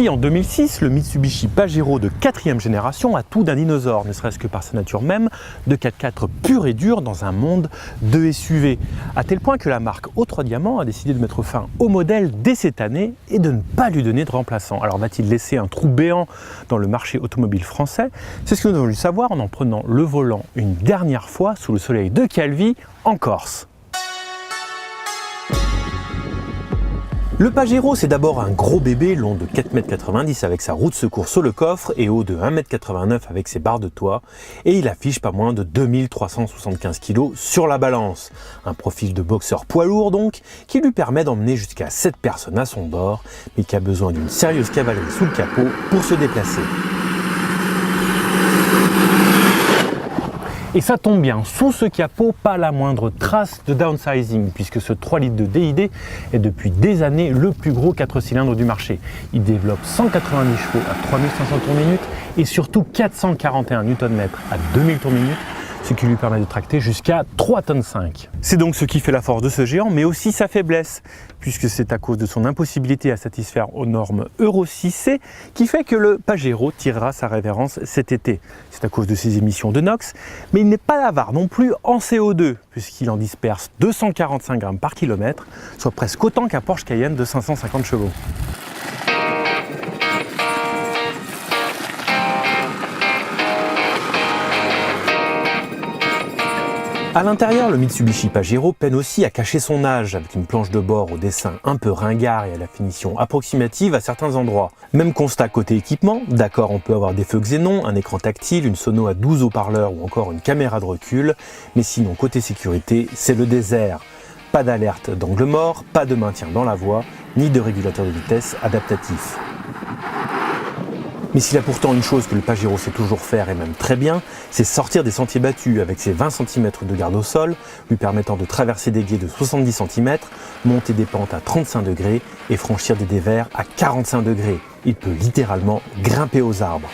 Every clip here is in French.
Ainsi, en 2006, le Mitsubishi Pajero de 4e génération a tout d'un dinosaure, ne serait-ce que par sa nature même, de 4x4 pur et dur dans un monde de SUV. À tel point que la marque O3 Diamant a décidé de mettre fin au modèle dès cette année et de ne pas lui donner de remplaçant. Alors va-t-il laisser un trou béant dans le marché automobile français? C'est ce que nous avons voulu savoir en prenant le volant une dernière fois sous le soleil de Calvi, en Corse. Le Pajero, c'est d'abord un gros bébé long de 4,90 m avec sa roue de secours sur le coffre et haut de 1,89 m avec ses barres de toit. Et il affiche pas moins de 2375 kg sur la balance. Un profil de boxeur poids lourd donc, qui lui permet d'emmener jusqu'à 7 personnes à son bord, mais qui a besoin d'une sérieuse cavalerie sous le capot pour se déplacer. Et ça tombe bien, sous ce capot, pas la moindre trace de downsizing, puisque ce 3 litres de DID est depuis des années le plus gros 4 cylindres du marché. Il développe 190 chevaux à 3500 tours minute et surtout 441 Nm à 2000 tours minute, ce qui lui permet de tracter jusqu'à 3,5 tonnes. C'est donc ce qui fait la force de ce géant, mais aussi sa faiblesse, puisque c'est à cause de son impossibilité à satisfaire aux normes Euro 6C qui fait que le Pajero tirera sa révérence cet été. C'est à cause de ses émissions de NOx, mais il n'est pas avare non plus en CO2, puisqu'il en disperse 245 grammes par kilomètre, soit presque autant qu'un Porsche Cayenne de 550 chevaux. À l'intérieur, le Mitsubishi Pajero peine aussi à cacher son âge, avec une planche de bord au dessin un peu ringard et à la finition approximative à certains endroits. Même constat côté équipement, d'accord, on peut avoir des feux xénon, un écran tactile, une sono à 12 haut-parleurs ou encore une caméra de recul, mais sinon côté sécurité, c'est le désert. Pas d'alerte d'angle mort, pas de maintien dans la voie, ni de régulateur de vitesse adaptatif. Mais s'il y a pourtant une chose que le Pajero sait toujours faire, et même très bien, c'est sortir des sentiers battus avec ses 20 cm de garde au sol, lui permettant de traverser des guiers de 70 cm, monter des pentes à 35 degrés et franchir des dévers à 45 degrés. Il peut littéralement grimper aux arbres.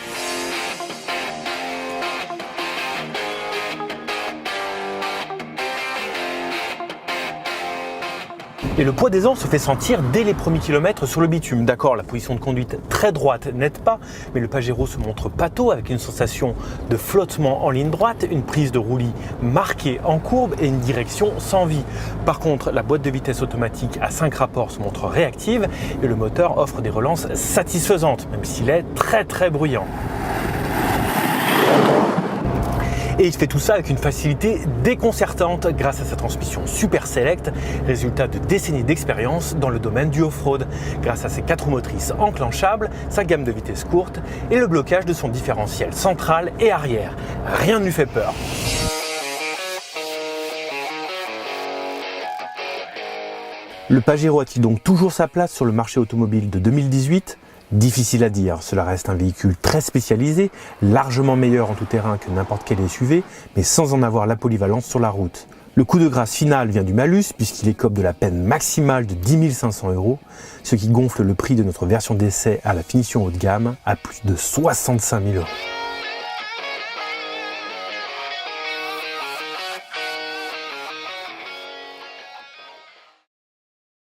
Et le poids des ans se fait sentir dès les premiers kilomètres sur le bitume. D'accord, la position de conduite très droite n'aide pas, mais le Pajero se montre pâteau avec une sensation de flottement en ligne droite, une prise de roulis marquée en courbe et une direction sans vie. Par contre, la boîte de vitesse automatique à 5 rapports se montre réactive et le moteur offre des relances satisfaisantes, même s'il est très bruyant. Et il fait tout ça avec une facilité déconcertante grâce à sa transmission Super Select, résultat de décennies d'expérience dans le domaine du off-road, grâce à ses 4 roues motrices enclenchables, sa gamme de vitesses courtes et le blocage de son différentiel central et arrière. Rien ne lui fait peur. Le Pajero a-t-il donc toujours sa place sur le marché automobile de 2018 ? Difficile à dire, cela reste un véhicule très spécialisé, largement meilleur en tout terrain que n'importe quel SUV, mais sans en avoir la polyvalence sur la route. Le coup de grâce final vient du malus, puisqu'il écope de la peine maximale de 10 500 €, ce qui gonfle le prix de notre version d'essai à la finition haut de gamme à plus de 65 000 €.